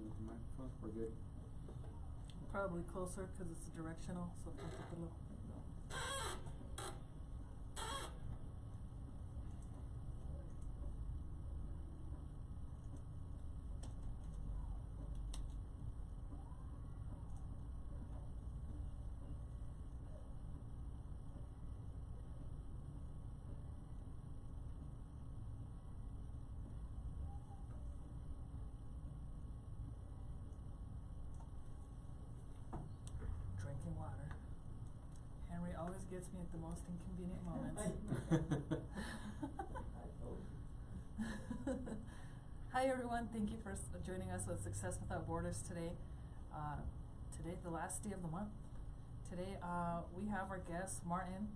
with the microphone? We're good? Probably closer because it's directional, so póntetelo. Drinking water. Henry always gets me at the most inconvenient moments. Hi everyone, thank you for joining us with Success Without Borders today. Today, the last day of the month. Today, we have our guest, Martin.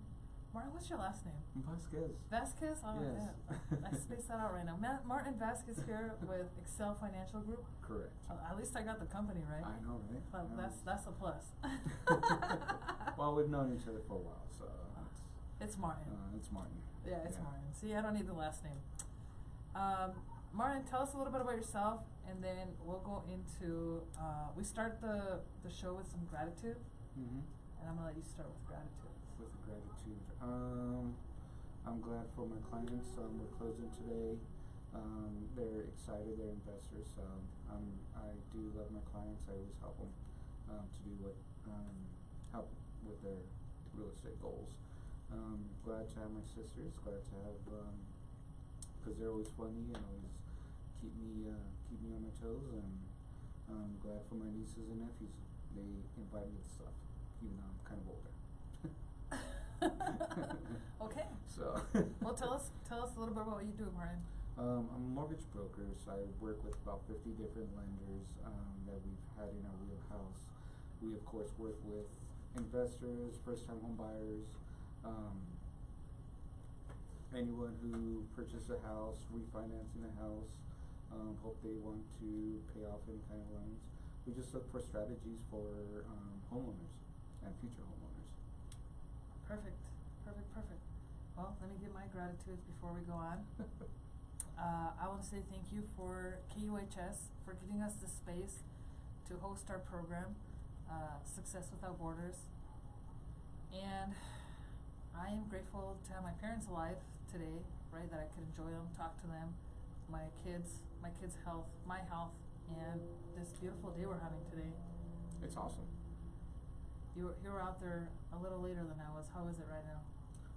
Martin, what's your last name? Vazquez. Vazquez? Oh, Yes. yeah. I spaced that out right now. Martin Vazquez here with Excel Financial Group. Correct. At least I got the company right. I know, right? Well, that's a plus. Well, we've known each other for a while, so it's Martin. It's Martin. Yeah, it's Martin. See, I don't need the last name. Martin, tell us a little bit about yourself, and then we'll go into. We start the show with some gratitude, Mm-hmm. and I'm gonna let you start with gratitude. With gratitude. I'm glad for my clients. We're closing today. They're excited. They're investors. I do love my clients. I always help them to do what help with their real estate goals. Glad to have my sisters. Glad to have because they're always funny and always keep me on my toes. And I'm glad for my nieces and nephews. They invite me to stuff, even though I'm kind of older. Okay. So. Well, tell us a little bit about what you do, Martin. I'm a mortgage broker, so I work with about 50 different lenders that we've had in our wheelhouse. We of course work with investors, first-time home buyers, anyone who purchased a house, refinancing a house, hope they want to pay off any kind of loans. We just look for strategies for homeowners and future homeowners. Perfect. Well, let me give my gratitudes before we go on. I want to say thank you for KUHS for giving us the space to host our program, Success Without Borders. And I am grateful to have my parents alive today, right, that I could enjoy them, talk to them, my kids' health, my health, and this beautiful day we're having today. It's awesome. You were out there a little later than I was. How is it right now?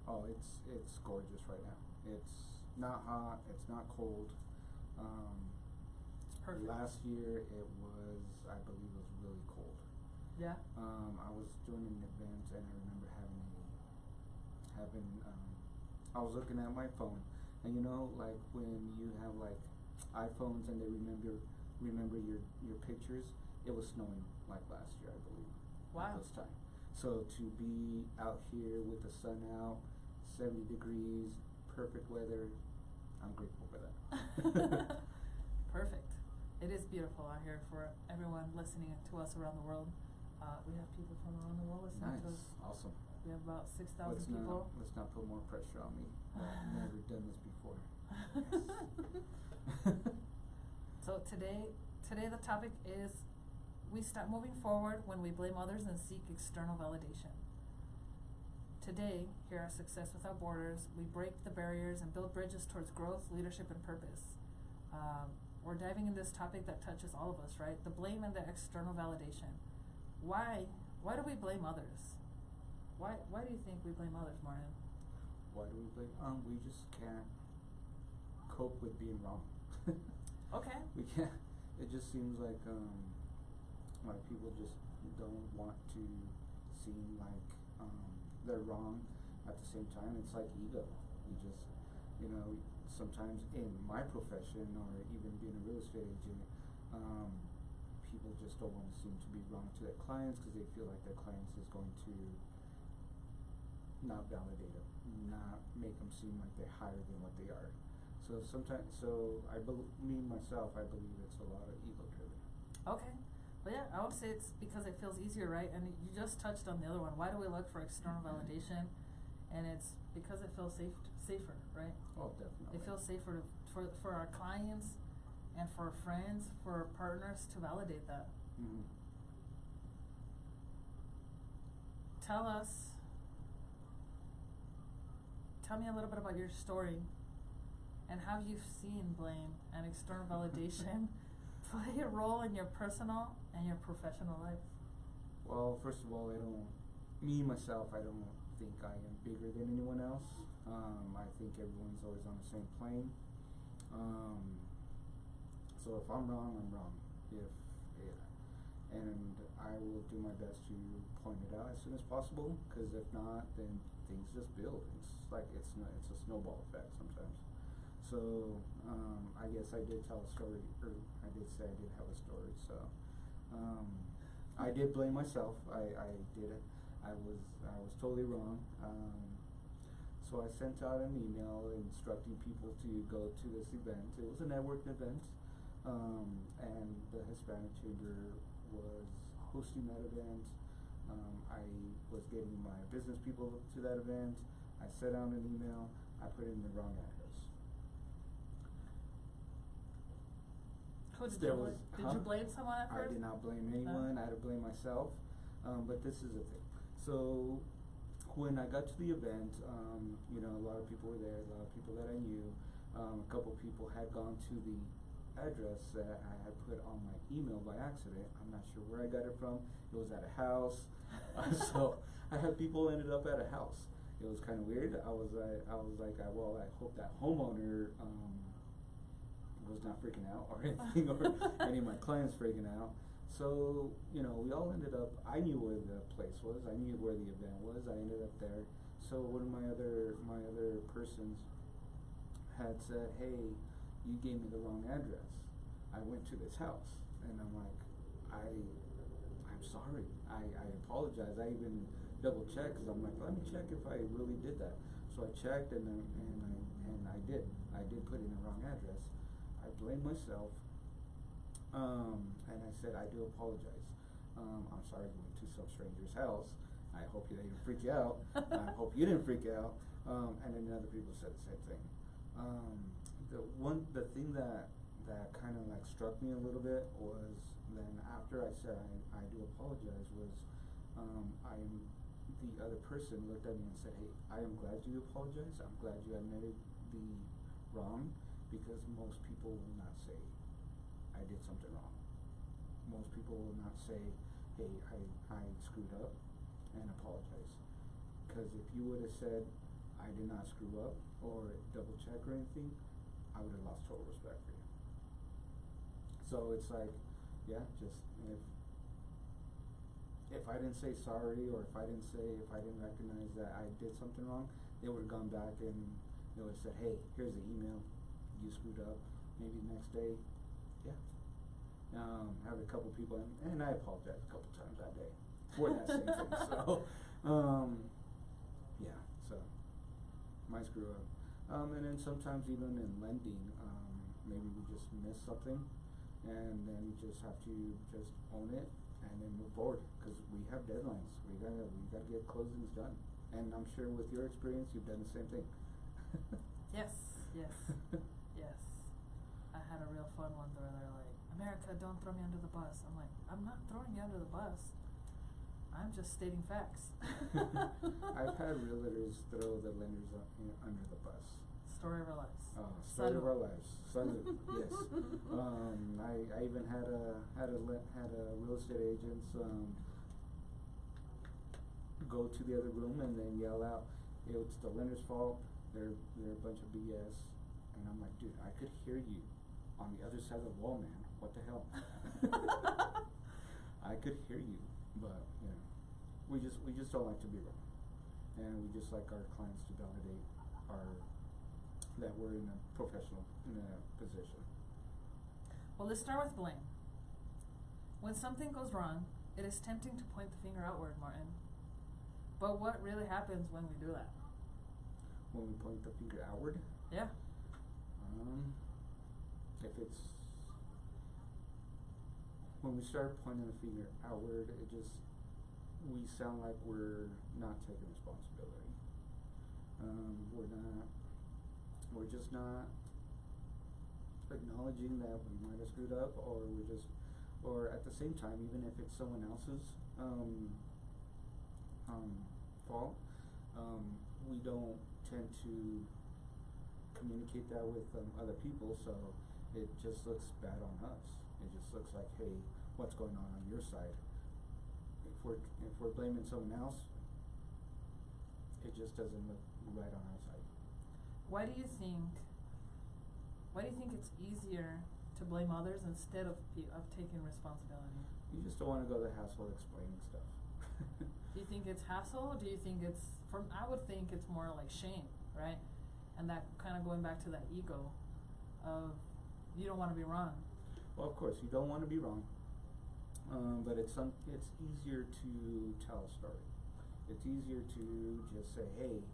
Oh, it's gorgeous right now. It's not hot. It's not cold. It's perfect. Last year I believe it was really cold. Yeah. I was doing an event and I remember I was looking at my phone, and you know, like when you have like iPhones and they remember your pictures. It was snowing like last year, I believe. Wow. At this time. So to be out here with the sun out, 70 degrees, perfect weather, I'm grateful for that. Perfect. It is beautiful out here for everyone listening to us around the world. We have people from around the world listening to us. Awesome. We have about 6,000 people. Let's not put more pressure on me. I've never done this before. So today the topic is we start moving forward when we blame others and seek external validation. Today, here at Success Without Borders, we break the barriers and build bridges towards growth, leadership, and purpose. We're diving into this topic that touches all of us, right? The blame and the external validation. Why do we blame others? Why do you think we blame others, Martin? Why do we blame? We just can't cope with being wrong. Okay. We can't. It just seems like people just don't want to seem like they're wrong. At the same time, it's like ego. You just, sometimes in my profession or even being a real estate agent, people just don't want to seem to be wrong to their clients because they feel like their clients is going to not validate them, not make them seem like they're higher than what they are. So sometimes, I believe it's a lot of ego driven. Okay. Well, yeah, I would say it's because it feels easier, right? And you just touched on the other one. Why do we look for external validation? And it's because it feels safer, right? Oh, definitely. It feels safer for our clients and for friends, for partners to validate that. Mm-hmm. Tell me a little bit about your story and how you've seen blame and external validation play a role in your personal and your professional life. Well, first of all, I don't think I am bigger than anyone else. I think everyone's always on the same plane. So if I'm wrong, I'm wrong. And I will do my best to point it out as soon as possible, because if not, then things just build. It's a snowball effect sometimes. So I guess I did tell a story, or I did say I did have a story. So I did blame myself. I did it. I was totally wrong. So I sent out an email instructing people to go to this event. It was a networking event, and the Hispanic Chamber was hosting that event. I was getting my business people to that event. I sent out an email. I put in the wrong address. Did you blame someone at first? I did not blame anyone. I had to blame myself. But this is the thing. So when I got to the event, a lot of people were there, a lot of people that I knew. A couple people had gone to the address that I had put on my email by accident. I'm not sure where I got it from. It was at a house. So I had people ended up at a house. It was kind of weird. I was like, well, I hope that homeowner was not freaking out or anything, or any of my clients freaking out. So, we all ended up, I knew where the place was, I knew where the event was, I ended up there. So one of my other persons had said, hey, you gave me the wrong address. I went to this house. And I'm like, I'm sorry, I apologize. I even double checked, because I'm like, let me check if I really did that. So I checked, and I did put in the wrong address. I blamed myself, and I said, I do apologize. I'm sorry going to some stranger's house. I hope they didn't freak you out. I hope you didn't freak out. And then other people said the same thing. The thing that kind of like struck me a little bit was then after I said I do apologize was the other person looked at me and said, hey, I am glad you apologize. I'm glad you admitted the wrong, because most people will not say I did something wrong. Most people will not say, hey, I screwed up and apologize. Because if you would have said I did not screw up or double check or anything, I would have lost total respect for you. So it's like, yeah, just if I didn't say sorry, or if I didn't recognize that I did something wrong, they would have gone back and they would have said, hey, here's the email, you screwed up. Maybe the next day, yeah. Have a couple people, and I apologized a couple times that day for that same thing. So, yeah, so my screw up. And then sometimes even in lending, maybe we just miss something, and then you just have to just own it and then move forward, because we have deadlines. We gotta get closings done. And I'm sure with your experience, you've done the same thing. Yes. I had a real fun one where they're like, America, don't throw me under the bus. I'm like, I'm not throwing you under the bus. I'm just stating facts. I've had realtors throw the lenders under the bus. Story of our lives. Story of our lives. Yes. I even had a real estate agent go to the other room and then yell out, it's the lender's fault. They're a bunch of BS. And I'm like, dude, I could hear you on the other side of the wall, man. What the hell? I could hear you, but we just don't like to be wrong, and we just like our clients to validate that we're in a professional position. Well, let's start with blame. When something goes wrong, it is tempting to point the finger outward, Martin. But what really happens when we do that? When we point the finger outward? Yeah. When we start pointing the finger outward, we sound like we're not taking responsibility. We're just not acknowledging that we might have screwed up, or at the same time, even if it's someone else's fault, we don't tend to communicate that with other people, so it just looks bad on us. It just looks like, hey, what's going on your side? If we're blaming someone else, it just doesn't look right on our side. Why do you think it's easier to blame others instead of taking responsibility? You just don't want to go the hassle of explaining stuff. Do you think it's hassle, or do you think it's I would think it's more like shame, right? And that kind of going back to that ego of you don't want to be wrong. Well, of course, you don't want to be wrong, but it's easier to tell a story. It's easier to just say, hey,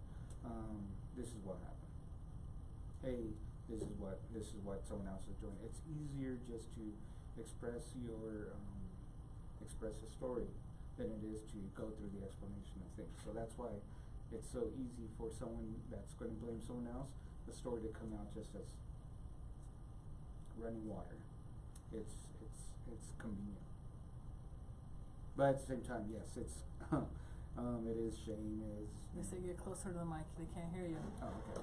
this is what happened. Hey, this is what someone else is doing. It's easier just to express a story than it is to go through the explanation of things. So that's why it's so easy for someone that's going to blame someone else, the story to come out just as running water. It's convenient. But at the same time, yes, it's it is shame. They say get closer to the mic, they can't hear you. Oh, okay.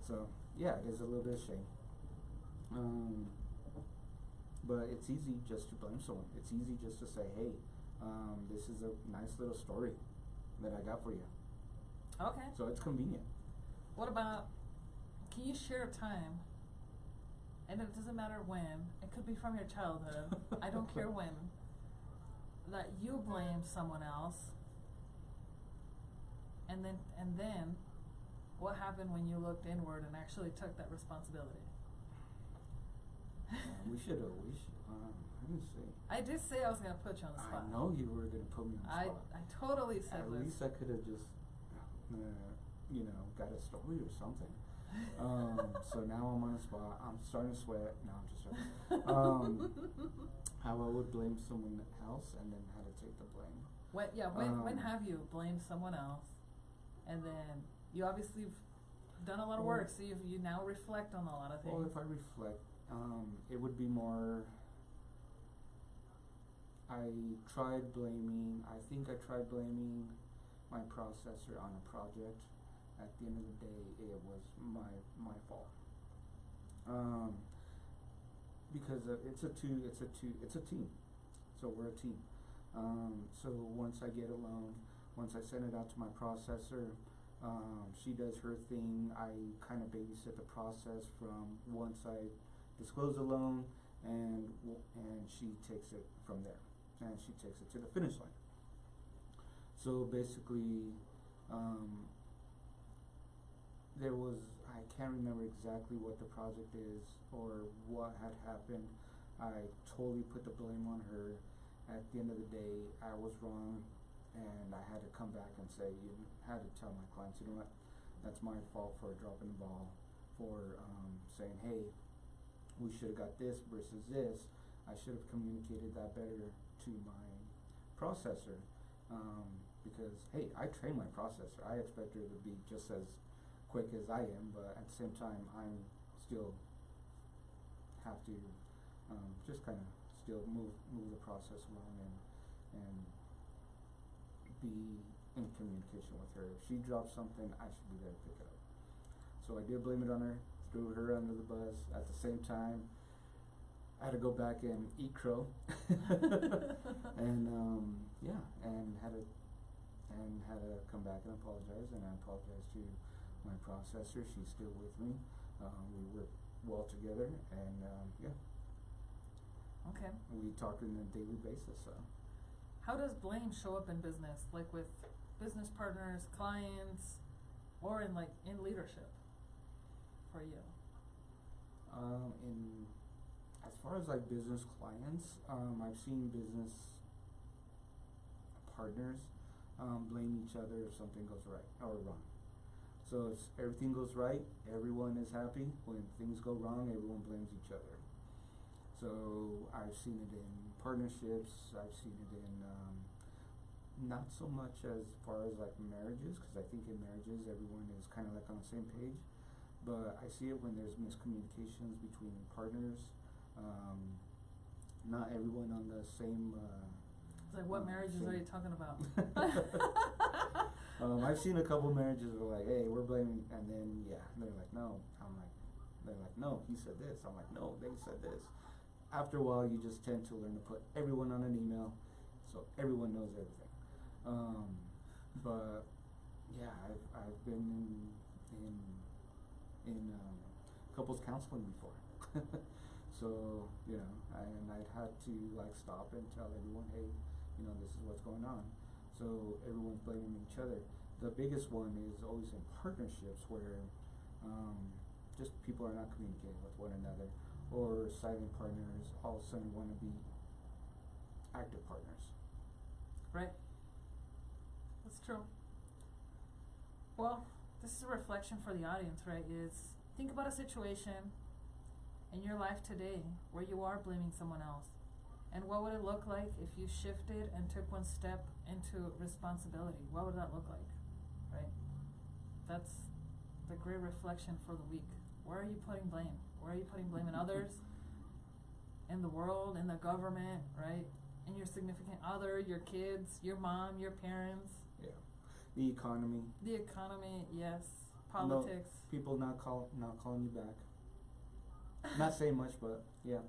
So yeah, it is a little bit of shame. But it's easy just to blame someone. It's easy just to say, hey, this is a nice little story that I got for you. Okay. So it's convenient. What about, can you share a time, and it doesn't matter when, it could be from your childhood, I don't care when, that you blamed someone else, and then what happened when you looked inward and actually took that responsibility? We should let me see. I did say I was going to put you on the spot. I know you were going to put me on the spot. I totally said At this. least I could have just, got a story or something. So now I'm on the spot. I'm starting to sweat. No, I'm just joking. How I would blame someone else and then how to take the blame. When have you blamed someone else, and then you obviously have done a lot of work, so you now reflect on a lot of things. Well, if I reflect, it would be more, I think I tried blaming my processor on a project. At the end of the day, it was my fault. Because it's a team. So we're a team. So once I get a loan, once I send it out to my processor, she does her thing. I kind of babysit the process from once I disclose the loan, and she takes it from there, and she takes it to the finish line. So basically, I can't remember exactly what the project is or what had happened. I totally put the blame on her. At the end of the day, I was wrong, and I had to come back and say, had to tell my clients, you know what, that's my fault for dropping the ball, for saying, hey, we should have got this versus this. I should have communicated that better to my processor, because, hey, I train my processor. I expect her to be just as quick as I am, but at the same time, I still have to just kind of still move the process along and be in communication with her. If she drops something, I should be there to pick it up. So I did blame it on her, threw her under the bus. At the same time, I had to go back and eat crow, and had to come back and apologize. And I apologized to my processor. She's still with me. We work well together, and Okay. we talk on a daily basis. So How does blame show up in business, like with business partners, clients, or in leadership for you? As far as business clients, I've seen business partners blame each other if something goes right or wrong. So if everything goes right, everyone is happy. When things go wrong, everyone blames each other. So I've seen it in partnerships. I've seen it in not so much as far as marriages, because I think in marriages everyone is kind of on the same page. but I see it when there's miscommunications between partners. Not everyone on the same. It's like, what marriages are you talking about? I've seen a couple marriages where like, hey, we're blaming, and then they're like, no. They're like, no, he said this. I'm like, no, they said this. After a while, you just tend to learn to put everyone on an email, so everyone knows everything. But yeah, I've been in couples counseling before. So, I'd had to like stop and tell everyone, hey, this is what's going on. So everyone's blaming each other. The biggest one is always in partnerships where just people are not communicating with one another, or silent partners all of a sudden want to be active partners. Right. That's true. Well, this is a reflection for the audience, right? Is think about a situation in your life today where you are blaming someone else. And what would it look like if you shifted and took one step into responsibility? What would that look like, right? That's the great reflection for the week. Where are you putting blame? Where are you putting blame in others, in the world, in the government, right? In your significant other, your kids, your mom, your parents. Yeah. The economy. The economy, yes. Politics. No, people not calling you back. Not saying much, but yeah.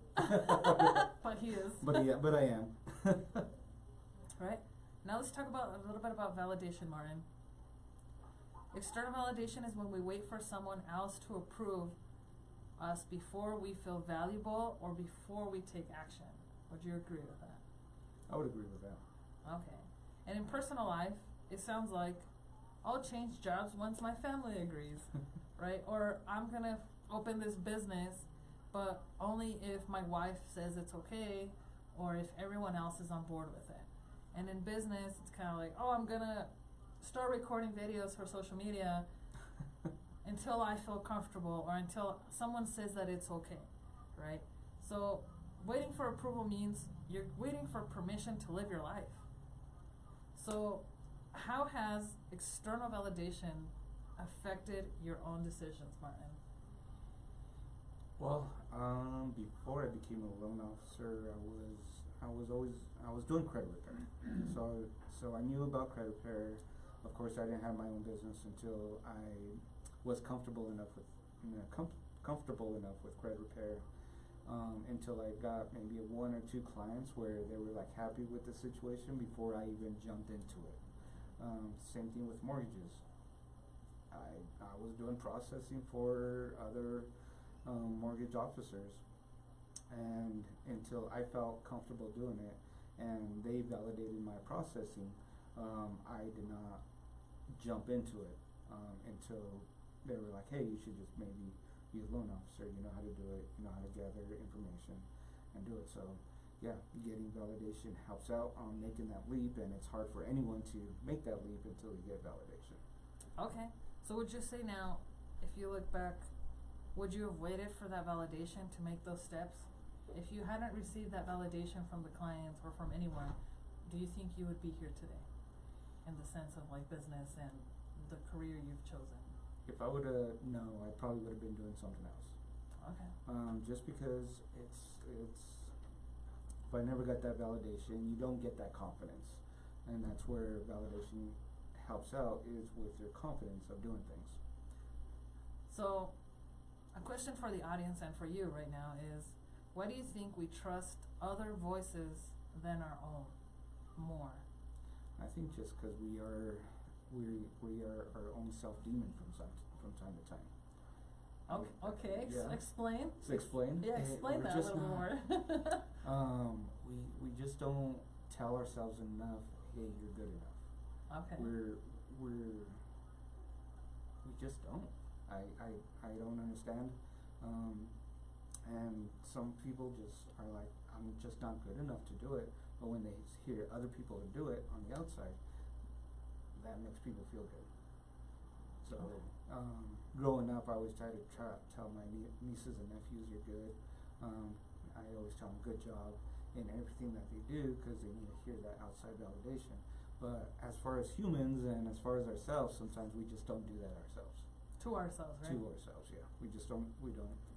But he is. But I am. Right. Now let's talk about a little bit about validation, Martin. External validation is when we wait for someone else to approve us before we feel valuable or before we take action. Would you agree with that? I would agree with that. Okay. And in personal life, it sounds like I'll change jobs once my family agrees, right? Or I'm gonna open this business, but only if my wife says it's okay, or if everyone else is on board with it. And in business, it's kind of like, oh, I'm gonna start recording videos for social media until I feel comfortable, or until someone says that it's okay, right? So waiting for approval means you're waiting for permission to live your life. So how has external validation affected your own decisions, Martin? Well, before I became a loan officer, I was doing credit repair. So I knew about credit repair. Of course, I didn't have my own business until I was comfortable enough with credit repair. Until I got maybe one or two clients where they were like happy with the situation before I even jumped into it. Same thing with mortgages. I was doing processing for other mortgage officers, and until I felt comfortable doing it and they validated my processing, I did not jump into it until they were like, hey, you should just maybe be a loan officer, you know how to do it, you know how to gather information and do it. So yeah, getting validation helps out on making that leap, and it's hard for anyone to make that leap until you get validation. Okay, so would you say now, if you look back, would you have waited for that validation to make those steps? If you hadn't received that validation from the clients or from anyone, do you think you would be here today in the sense of like business and the career you've chosen? If I would have, no, I probably would have been doing something else. Okay. Just because if I never got that validation, you don't get that confidence. And that's where validation helps out, is with your confidence of doing things. So, a question for the audience and for you right now is, why do you think we trust other voices than our own more? I think just because we are our own self-demon from time to time. Okay. Yeah. Explain. So explain? Yeah, explain that a little more. We just don't tell ourselves enough, hey, you're good enough. Okay. We just don't. I don't understand. And some people just are like, I'm just not good enough to do it. But when they hear other people do it on the outside, that makes people feel good. So, growing up, I always try to tell my nieces and nephews, you're good. I always tell them good job in everything that they do, because they need to hear that outside validation. But as far as humans and as far as ourselves, sometimes we just don't do that ourselves. To ourselves, right? To ourselves, yeah.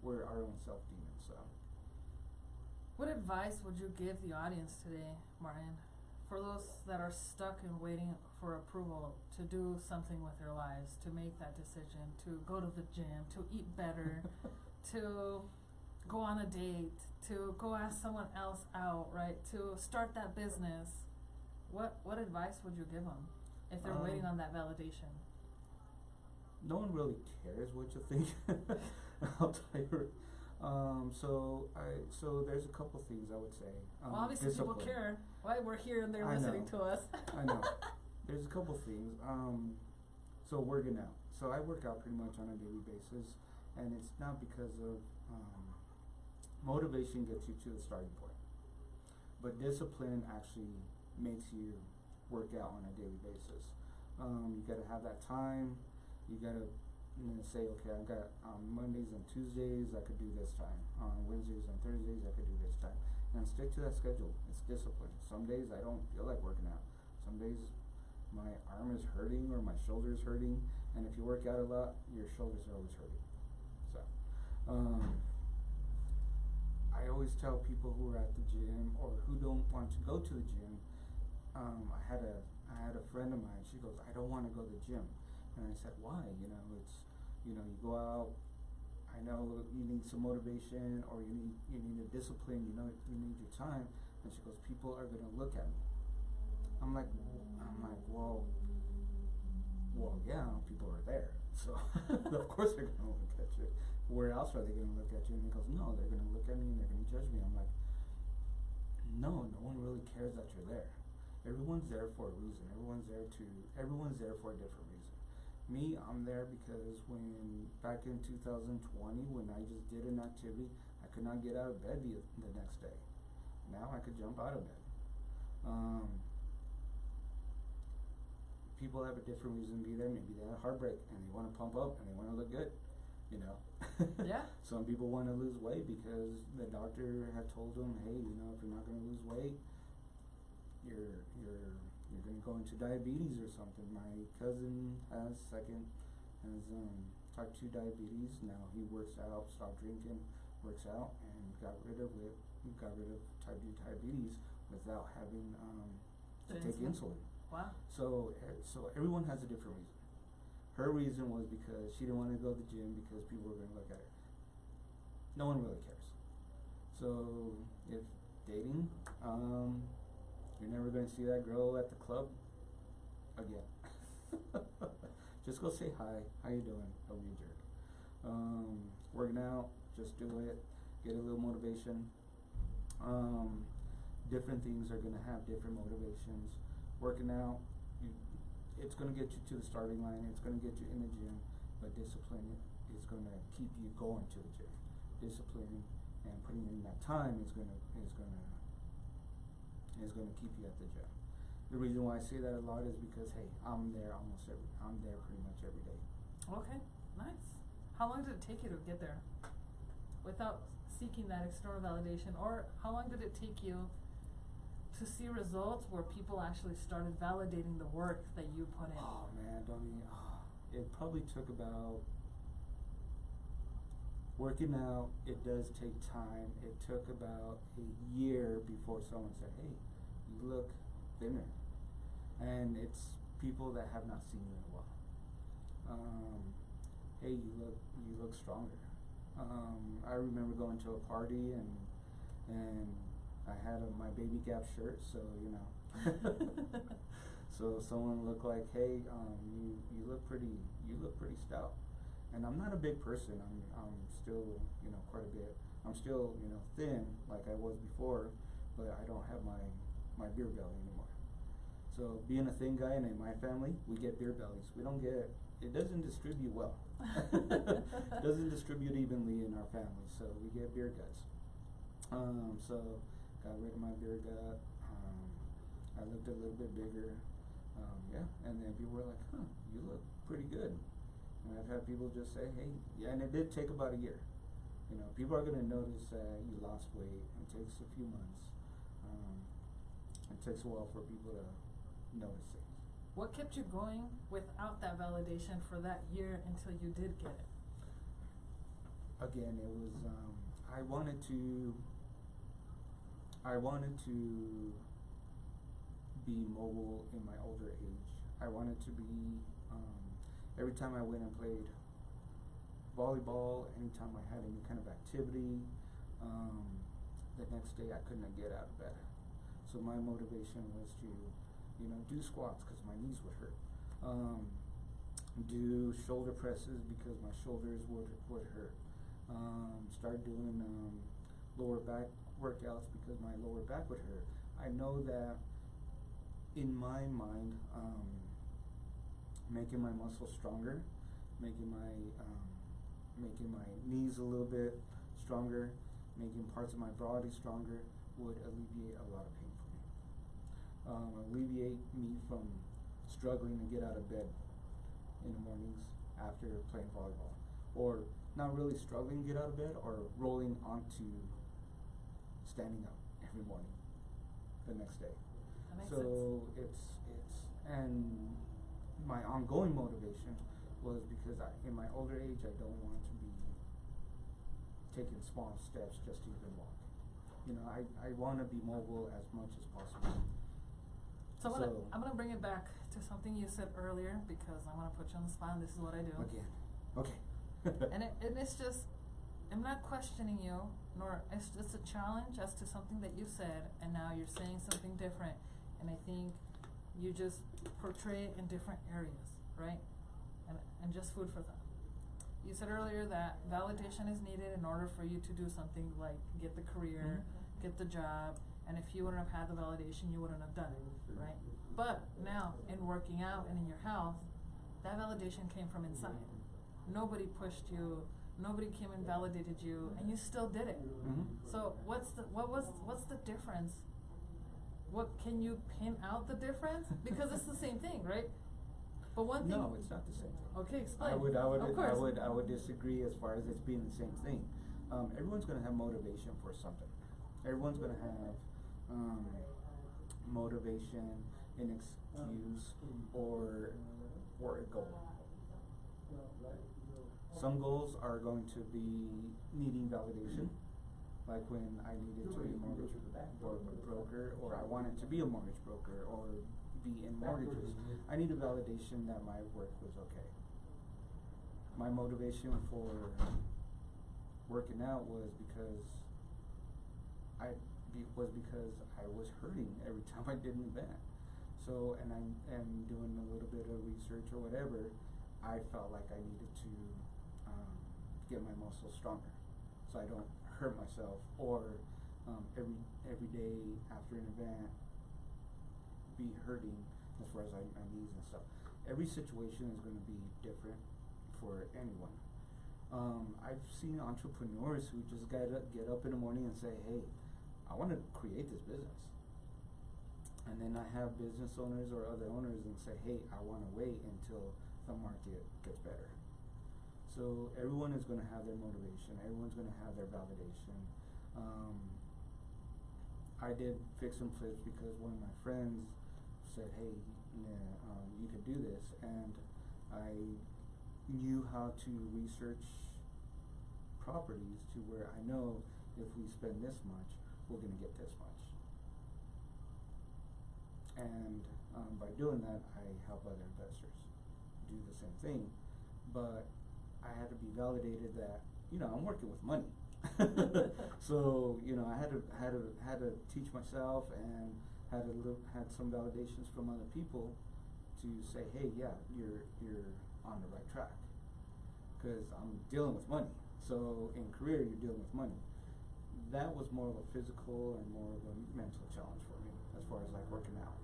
We're our own self-demons, so. What advice would you give the audience today, Martin, for those that are stuck and waiting for approval to do something with their lives, to make that decision, to go to the gym, to eat better, to go on a date, to go ask someone else out, right? To start that business? What advice would you give them if they're waiting on that validation? No one really cares what you think. I'll tell you. So there's a couple things I would say. Well, obviously discipline. people care. Why we're here and they're I listening know. to us. I know. There's a couple things. So working out. So I work out pretty much on a daily basis, and it's not because of motivation gets you to the starting point, but discipline actually makes you work out on a daily basis. You gotta have that time. You gotta say, okay, I got Mondays and Tuesdays I could do this time. On Wednesdays and Thursdays I could do this time, and stick to that schedule. It's discipline. Some days I don't feel like working out. Some days my arm is hurting or my shoulder is hurting, and if you work out a lot, your shoulders are always hurting. So, I always tell people who are at the gym or who don't want to go to the gym. I had a friend of mine. She goes, I don't want to go to the gym, and I said, why? You go out. I know you need some motivation, or you need a discipline. You need your time. And she goes, people are gonna look at me. I'm like, well, yeah, people are there, so of course they're gonna look at you. Where else are they gonna look at you? And he goes, no, they're gonna look at me and they're gonna judge me. I'm like, no one really cares that you're there. Everyone's there for a reason. Everyone's there for a different reason. Me, I'm there because back in 2020, when I just did an activity, I could not get out of bed the next day. Now I could jump out of bed. People have a different reason to be there. Maybe they had a heartbreak and they want to pump up and they want to look good, Yeah. Some people want to lose weight because the doctor had told them, hey, if you're not going to lose weight, you're going to go into diabetes or something. My cousin has type 2 diabetes. Now he works out, stopped drinking, works out, and got rid of it. He got rid of type 2 diabetes without having to take insulin. Wow. So everyone has a different reason. Her reason was because she didn't want to go to the gym because people were going to look at her. No one really cares. So if dating, you're never going to see that girl at the club again. Just go say hi. How you doing? Don't be a jerk. Working out, just do it. Get a little motivation. Different things are going to have different motivations. Working out, it's going to get you to the starting line. It's going to get you in the gym, but discipline is going to keep you going to the gym. Discipline and putting in that time is going to keep you at the gym. The reason why I say that a lot is because, hey, I'm there pretty much every day. Okay, nice. How long did it take you to get there without seeking that external validation? Or how long did it take you to see results where people actually started validating the work that you put in? Oh man, it probably took about, working out, it does take time. It took about a year before someone said, hey, you look thinner. And it's people that have not seen you in a while. Hey, you look stronger. I remember going to a party and I had my baby Gap shirt, so so someone looked like, hey, you look pretty stout. And I'm not a big person. I'm still quite a bit. I'm still thin like I was before, but I don't have my beer belly anymore. So being a thin guy in my family, we get beer bellies. It doesn't distribute well. It doesn't distribute evenly in our family, so we get beer guts. So got rid of my beer gut. I looked a little bit bigger. And then people were like, huh, you look pretty good. And I've had people just say, hey, yeah, and it did take about a year. People are gonna notice that you lost weight. It takes a few months. It takes a while for people to notice things. what kept you going without that validation for that year until you did get it? Again, it was, I wanted to be mobile in my older age. I wanted to be, every time I went and played volleyball, anytime I had any kind of activity, the next day I couldn't get out of bed. So my motivation was to, do squats because my knees would hurt. Do shoulder presses because my shoulders would hurt. Start doing lower back workouts because my lower back would hurt. I know that in my mind, making my muscles stronger, making my knees a little bit stronger, making parts of my body stronger would alleviate a lot of pain for me. Alleviate me from struggling to get out of bed in the mornings after playing volleyball, or not really struggling to get out of bed, or rolling onto standing up every morning the next day. That makes so sense. it's and my ongoing motivation was because in my older age I don't want to be taking small steps just to even walk. I want to be mobile as much as possible. So I'm gonna bring it back to something you said earlier, because I wanna put you on the spot and this is what I do. Again. Okay. and it's just, I'm not questioning you, nor it's just a challenge as to something that you said, and now you're saying something different, and I think you just portray it in different areas, right? And just food for thought. You said earlier that validation is needed in order for you to do something like get the career, get the job, and if you wouldn't have had the validation, you wouldn't have done it, right? But now, in working out and in your health, that validation came from inside. Nobody pushed you, nobody came and validated you, and you still did it. So what's the difference? What, can you pin out the difference? Because it's the same thing, right? But one thing. No, it's not the same thing. Okay, explain. I would disagree as far as it's being the same thing. Everyone's gonna have motivation for something. Everyone's gonna have motivation, an excuse, or a goal. Some goals are going to be needing validation, like when I needed to be a mortgage broker, or I wanted to be a mortgage broker, or be in mortgages. I needed validation that my work was okay. My motivation for working out was because I was hurting every time I did an event. So, and doing a little bit of research or whatever, I felt like I needed to get my muscles stronger, so I don't hurt myself, or every day after an event be hurting as far as my knees and stuff. Every situation is going to be different for anyone. I've seen entrepreneurs who just get up in the morning and say, hey, I want to create this business. And then I have business owners or other owners and say, hey, I want to wait until the market gets better. So everyone is going to have their motivation. Everyone's going to have their validation. I did fix and flips because one of my friends said, hey, you could do this. And I knew how to research properties to where I know if we spend this much, we're going to get this much. And by doing that, I help other investors do the same thing. But I had to be validated that, I'm working with money. So, I had to teach myself, and had some validations from other people to say, hey, yeah, you're on the right track, because I'm dealing with money. So in career, you're dealing with money. That was more of a physical and more of a mental challenge for me as far as like working out,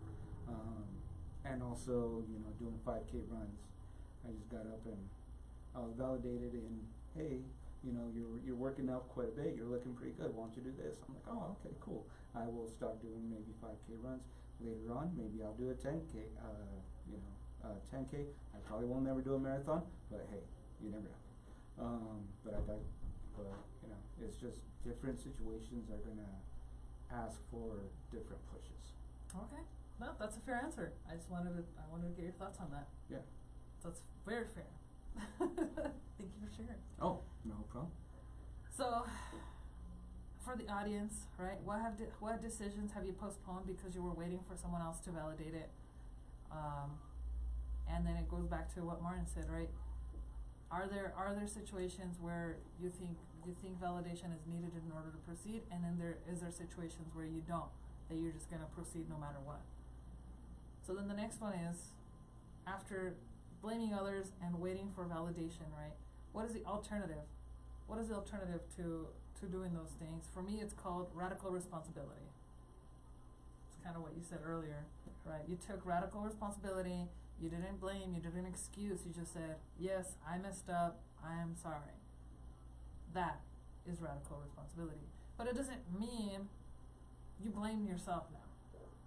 and also doing 5K runs. I just got up and I was validated in, hey, you're working out quite a bit, you're looking pretty good, why don't you do this? I'm like, oh, okay, cool. I will start doing maybe 5K runs. Later on, maybe I'll do a 10K, 10K. I probably will never do a marathon, but hey, you never know. It's just different situations are gonna ask for different pushes. Okay. No, that's a fair answer. I wanted to get your thoughts on that. Yeah. That's very fair. Thank you for sharing. Oh, no problem. So, for the audience, right? What decisions have you postponed because you were waiting for someone else to validate it? And then it goes back to what Martin said, right? Are there situations where you think validation is needed in order to proceed, and then there situations where you don't, that you're just gonna proceed no matter what? So then the next one is, after blaming others and waiting for validation, right? What is the alternative? What is the alternative to doing those things? For me, it's called radical responsibility. It's kind of what you said earlier, right? You took radical responsibility. You didn't blame. You didn't excuse. You just said, yes, I messed up. I am sorry. That is radical responsibility. But it doesn't mean you blame yourself now,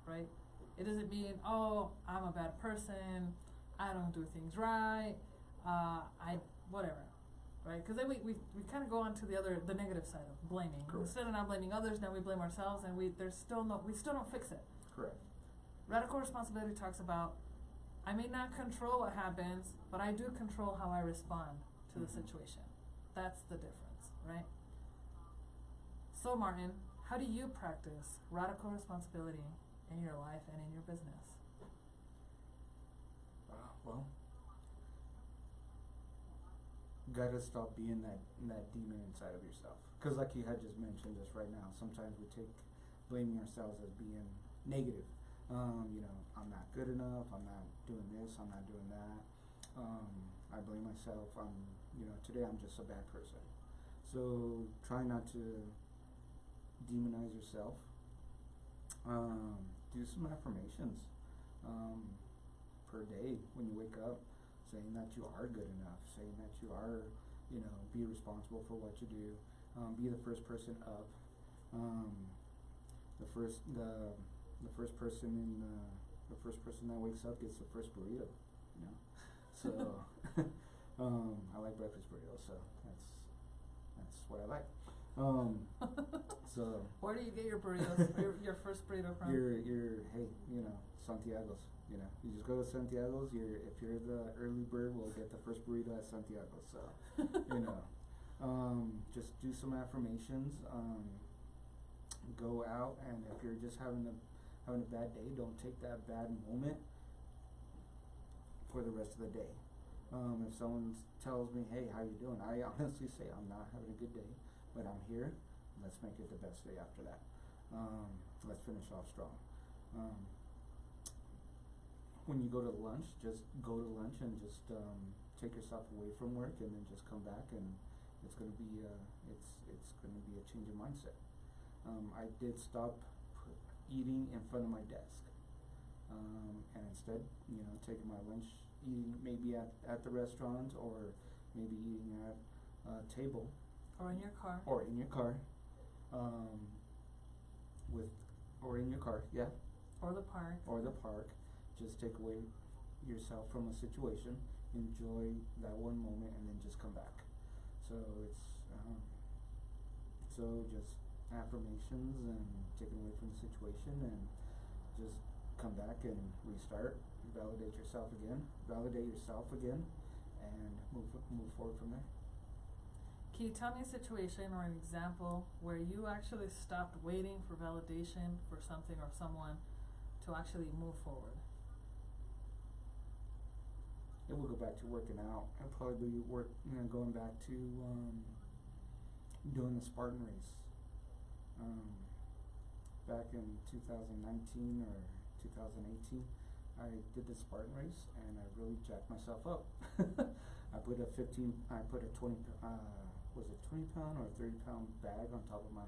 right? It doesn't mean, oh, I'm a bad person. I don't do things right. Whatever. Right? Because then we kind of go on to the negative side of blaming. Correct. Instead of not blaming others, then we blame ourselves, and we still don't fix it. Correct. Radical responsibility talks about, I may not control what happens, but I do control how I respond to the situation. That's the difference, right? So Martin, how do you practice radical responsibility in your life and in your business? Well, gotta stop being that demon inside of yourself. Because like you had just mentioned just right now, sometimes we take blaming ourselves as being negative. I'm not good enough, I'm not doing this, I'm not doing that. I blame myself, today I'm just a bad person. So try not to demonize yourself. Do some affirmations per day when you wake up, saying that you are good enough, saying that you are, be responsible for what you do. Be the first person up. The first person that wakes up gets the first burrito. So I like breakfast burritos, so that's what I like. So where do you get your burritos? your first burrito from? Santiago's. You just go to Santiago's. If you're the early bird, we'll get the first burrito at Santiago's. So, just do some affirmations. Go out, and if you're just having a bad day, don't take that bad moment for the rest of the day. If someone tells me, "Hey, how you doing?" I honestly say, "I'm not having a good day, but I'm here. Let's make it the best day after that. Let's finish off strong." When you go to lunch, just go to lunch and just take yourself away from work, and then just come back, and it's gonna be it's gonna be a change of mindset. I did stop eating in front of my desk, and instead, taking my lunch, eating maybe at the restaurant, or maybe eating at a table, or in your car, or in your car, or in your car, yeah, or the park. Just take away yourself from a situation, enjoy that one moment, and then just come back. So it's just affirmations and taking away from the situation, and just come back and restart, validate yourself again, and move forward from there. Can you tell me a situation or an example where you actually stopped waiting for validation for something or someone to actually move forward? It will go back to working out. I'll probably be going back to doing the Spartan race. Back in 2019 or 2018, I did the Spartan race, and I really jacked myself up. I put a 20 pound or 30 pound bag on top of my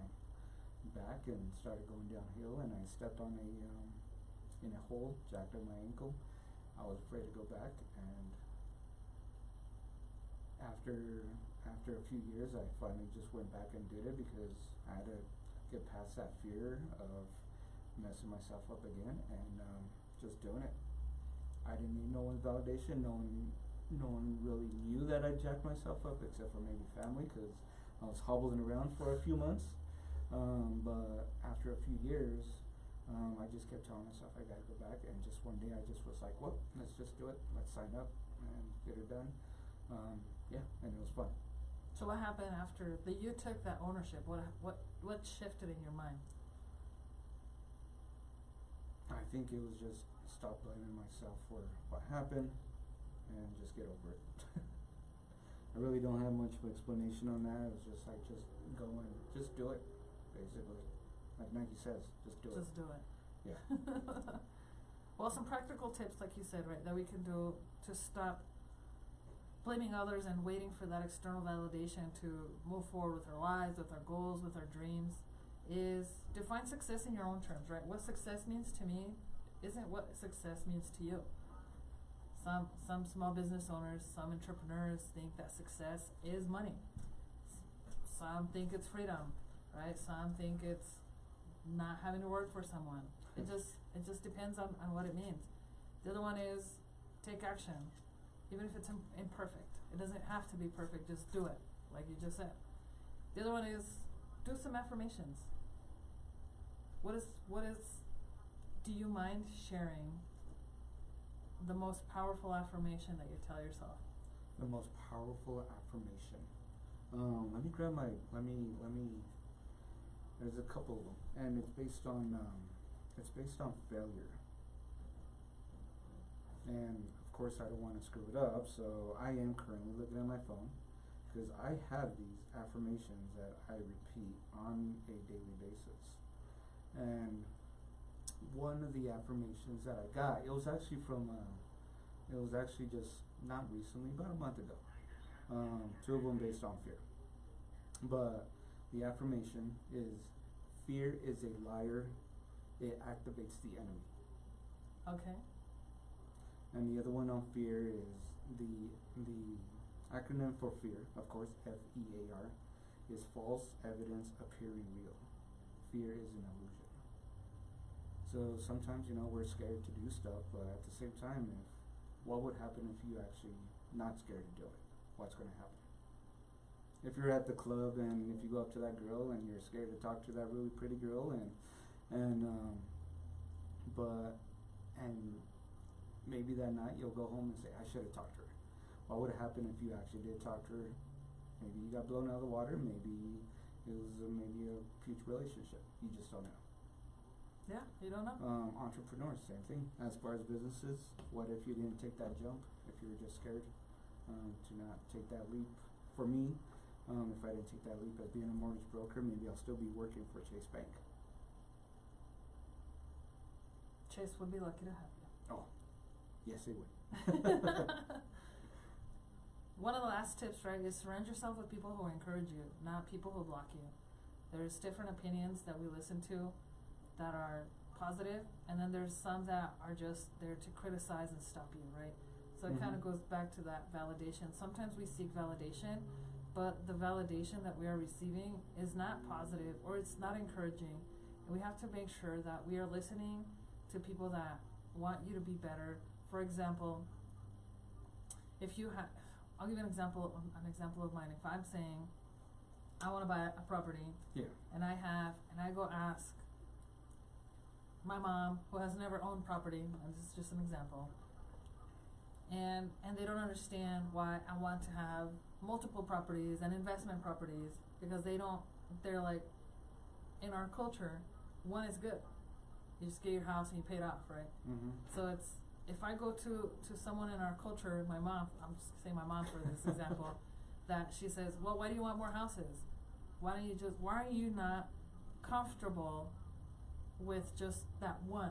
back and started going downhill, and I stepped on in a hole, jacked up my ankle. I was afraid to go back, and after a few years, I finally just went back and did it, because I had to get past that fear of messing myself up again, and just doing it. I didn't need no one's validation. No one really knew that I jacked myself up, except for maybe family, because I was hobbling around for a few months. But after a few years, I just kept telling myself I gotta go back, and just one day I just was like, well, let's just do it. Let's sign up and get it done. Yeah, and it was fun. So what happened after that you took that ownership? What shifted in your mind? I think it was just stop blaming myself for what happened and just get over it. I really don't have much of explanation on that. It was just like, just go and just do it, basically. Like Nike says, just do it. Just do it. Yeah. Well, some practical tips, like you said, right, that we can do to stop blaming others and waiting for that external validation to move forward with our lives, with our goals, with our dreams, is define success in your own terms, right? What success means to me isn't what success means to you. Some small business owners, some entrepreneurs think that success is money. Some think it's freedom, right? Some think it's not having to work for someone. It just depends on what it means. The other one is take action, even if it's imperfect. It doesn't have to be perfect, just do it, like you just said. The other one is do some affirmations. What is do you mind sharing the most powerful affirmation that you tell yourself? The most powerful affirmation. Let me there's a couple of them, and it's based on failure. And of course I don't want to screw it up, so I am currently looking at my phone, because I have these affirmations that I repeat on a daily basis. And one of the affirmations that I got, it was actually just not recently, about a month ago. Two of them based on fear. But the affirmation is, fear is a liar, it activates the enemy. Okay. And the other one on fear is the acronym for fear, of course, FEAR, is false evidence appearing real. Fear is an illusion. So sometimes, we're scared to do stuff, but at the same time, what would happen if you actually not scared to do it? What's going to happen? If you're at the club and if you go up to that girl and you're scared to talk to that really pretty girl, and maybe that night you'll go home and say, I should have talked to her. What would happen if you actually did talk to her? Maybe you got blown out of the water. Maybe it was maybe a future relationship. You just don't know. Yeah, you don't know. Entrepreneurs, same thing. As far as businesses, what if you didn't take that jump? If you were just scared to not take that leap? For me, if I didn't take that leap as being a mortgage broker, maybe I'll still be working for Chase Bank. Chase would be lucky to have you. Oh, yes, they would. One of the last tips, right, is surround yourself with people who encourage you, not people who block you. There's different opinions that we listen to that are positive, and then there's some that are just there to criticize and stop you, right? So it kind of goes back to that validation. Sometimes we seek validation, but the validation that we are receiving is not positive, or it's not encouraging. And we have to make sure that we are listening to people that want you to be better. For example, if you have, I'll give you an example of mine. If I'm saying I want to buy a property, and I go ask my mom, who has never owned property, and this is just an example, and they don't understand why I want to have multiple properties and investment properties, because they're like, in our culture, one is good. You just get your house and you pay it off, right? So if I go to someone in our culture, my mom, I'm just saying my mom for this example, that she says, well, why do you want more houses? Why are you not comfortable with just that one?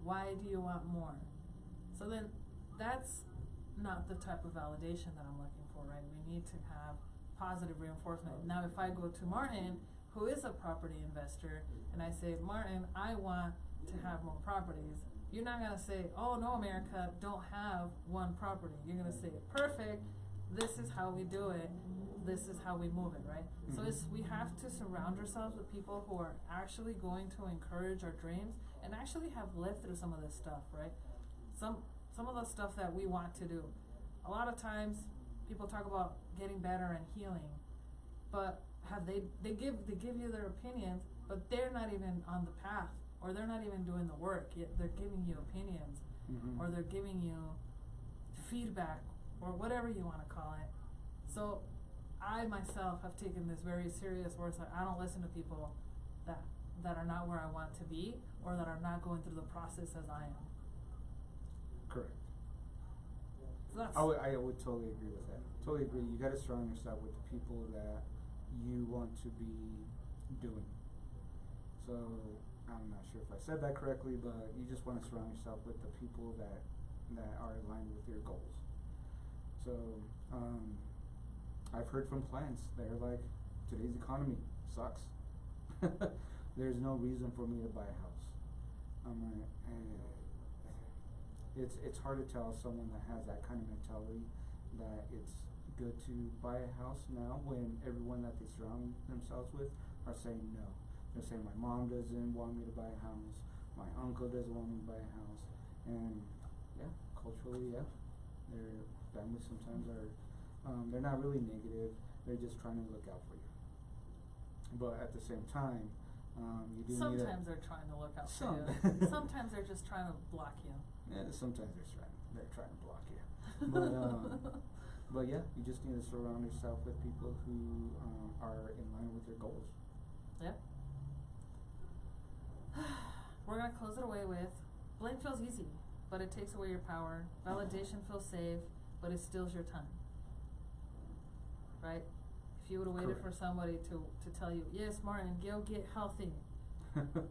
Why do you want more? So then that's not the type of validation that I'm looking for, right? We need to have positive reinforcement. Now, if I go to Martin, who is a property investor, and I say, Martin, I want to have more properties, you're not going to say, oh no, America, don't have one property. You're going to say, perfect, this is how we do it, this is how we move it, right? So we have to surround ourselves with people who are actually going to encourage our dreams and actually have lived through some of this stuff, right? Some of the stuff that we want to do. A lot of times people talk about getting better and healing, but they give you their opinions, but they're not even on the path or they're not even doing the work, yet they're giving you opinions, or they're giving you feedback, or whatever you want to call it. So I myself have taken this very serious, where it's like I don't listen to people that are not where I want to be, or that are not going through the process as I am. Correct. So that's I would totally agree with that. Totally agree. You got to surround yourself with the people that you want to be doing. So I'm not sure if I said that correctly, but you just want to surround yourself with the people that are aligned with your goals. So I've heard from clients, they're like, today's economy sucks. There's no reason for me to buy a house. It's hard to tell someone that has that kind of mentality that it's good to buy a house now, when everyone that they surround themselves with are saying no. They're saying my mom doesn't want me to buy a house, my uncle doesn't want me to buy a house, and yeah, culturally, yeah, their families sometimes are, they're not really negative, they're just trying to look out for you. But at the same time, you do sometimes they're trying to look out for you. Sometimes they're just trying to block you. Yeah, sometimes they're trying to block you. But yeah, you just need to surround yourself with people who are in line with your goals. Yep. We're gonna close it away with, blame feels easy, but it takes away your power. Validation feels safe, but it steals your time. Right? If you would have waited for somebody to tell you, yes, Martin, go get healthy,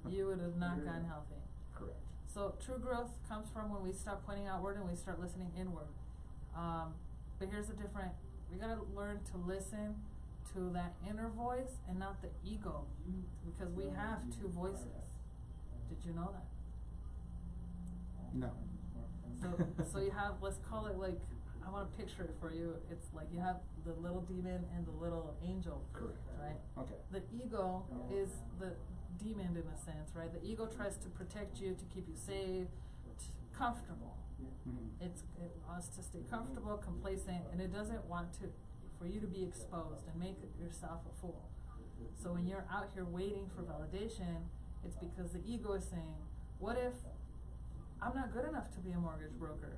you would have not gotten healthy. Correct. So true growth comes from when we stop pointing outward and we start listening inward. But here's the difference. We gotta learn to listen to that inner voice and not the ego, because we have two voices. Did you know that? No. So you have, let's call it like, I want to picture it for you. It's like you have the little demon and the little angel. Correct. Right? Okay. The ego is the demon in a sense, right? The ego tries to protect you, to keep you safe, comfortable. It wants to stay comfortable, complacent, and it doesn't want for you to be exposed and make yourself a fool. So when you're out here waiting for validation, it's because the ego is saying, what if I'm not good enough to be a mortgage broker?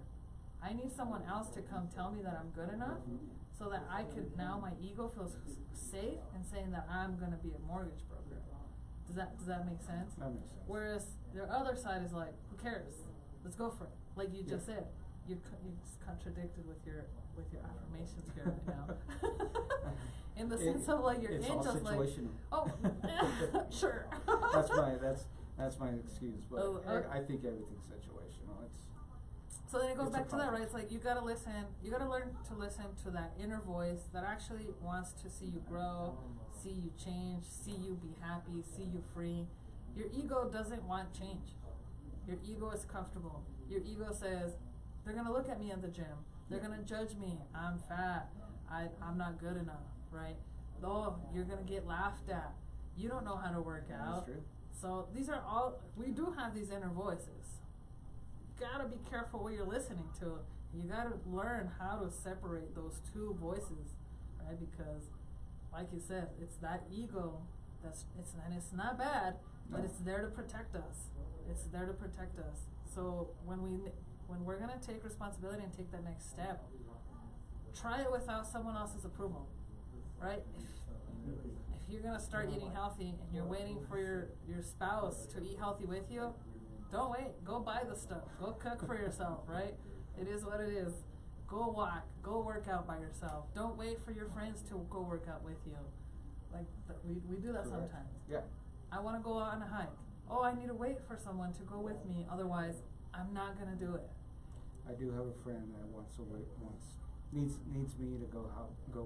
I need someone else to come tell me that I'm good enough, so that I could, now my ego feels safe in saying that I'm gonna be a mortgage broker. Does that make sense? That makes sense. Whereas the other side is like, who cares? Let's go for it. Like you just said, you contradicted with your affirmations here right now. In the sense of like your angel's like, oh, sure. That's my excuse, but I think everything's situational. So then it goes back to that, right? It's like you gotta listen. You gotta learn to listen to that inner voice that actually wants to see you grow, see you change, see you be happy, see you free. Your ego doesn't want change. Your ego is comfortable. Your ego says, they're gonna look at me at the gym. They're gonna judge me. I'm fat. I'm not good enough, right? Oh, you're gonna get laughed at. You don't know how to work out. That's true. So these are all, we do have these inner voices. You gotta be careful what you're listening to. You gotta learn how to separate those two voices, right? Because, like you said, it's that ego and it's not bad, but it's there to protect us. It's there to protect us. So when we're gonna take responsibility and take that next step, try it without someone else's approval, right? If you're gonna start eating healthy and you're waiting for your spouse to eat healthy with you, don't wait. Go buy the stuff. Go cook for yourself, right? It is what it is. Go walk. Go work out by yourself. Don't wait for your friends to go work out with you. Like we do that sometimes. Yeah. I want to go out on a hike. Oh, I need to wait for someone to go with me. Otherwise, I'm not gonna do it. I do have a friend that needs me to go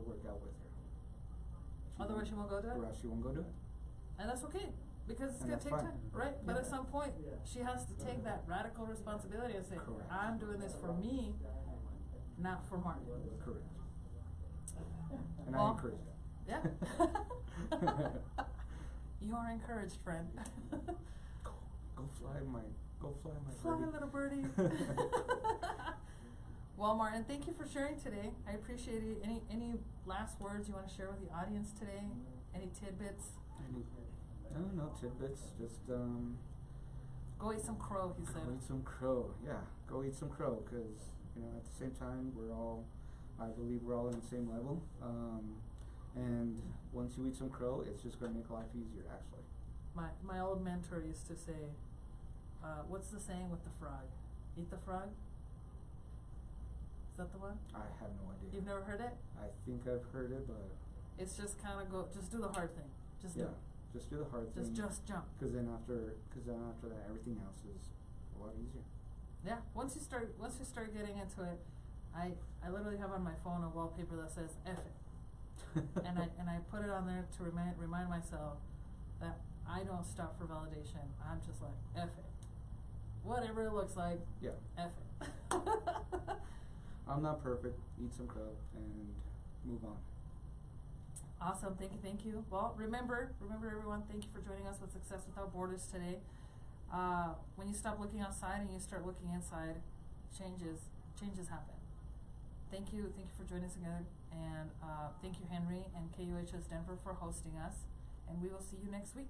work out with her. Otherwise, she won't go do it? Or else she won't go do it. And that's okay, because it's And gonna that's take fine. time, right? Yeah. But at some point, she has to take that radical responsibility and say, Correct. I'm doing this for me, not for Martin. Correct. And Well, I encourage that. Yeah. You are encouraged, friend. Go fly my Fly, birdie. little birdie. Well, Martin, thank you for sharing today. I appreciate it. Any last words you want to share with the audience today? Any tidbits? No tidbits. Just Go eat some crow, he said. Go eat some crow, yeah. Go eat some crow, because, you know, at the same time, I believe we're all on the same level. And once you eat some crow, it's just going to make life easier, actually. My old mentor used to say, what's the saying with the frog? Eat the frog? Is that the one? I have no idea. You've never heard it? I think I've heard it, but... It's just kind of just do the hard thing. Just do it. Just do the hard thing. Just jump. Because then after that, everything else is a lot easier. Yeah. Once you start getting into it, I literally have on my phone a wallpaper that says F it. and I put it on there to remind myself that I don't stop for validation. I'm just like, F it. Whatever it looks like, yeah. F it. I'm not perfect. Eat some crow and move on. Awesome, thank you. Well, remember everyone, thank you for joining us with Success Without Borders today. When you stop looking outside and you start looking inside, changes happen. Thank you for joining us again, and thank you Henry and KUHS Denver for hosting us, and we will see you next week.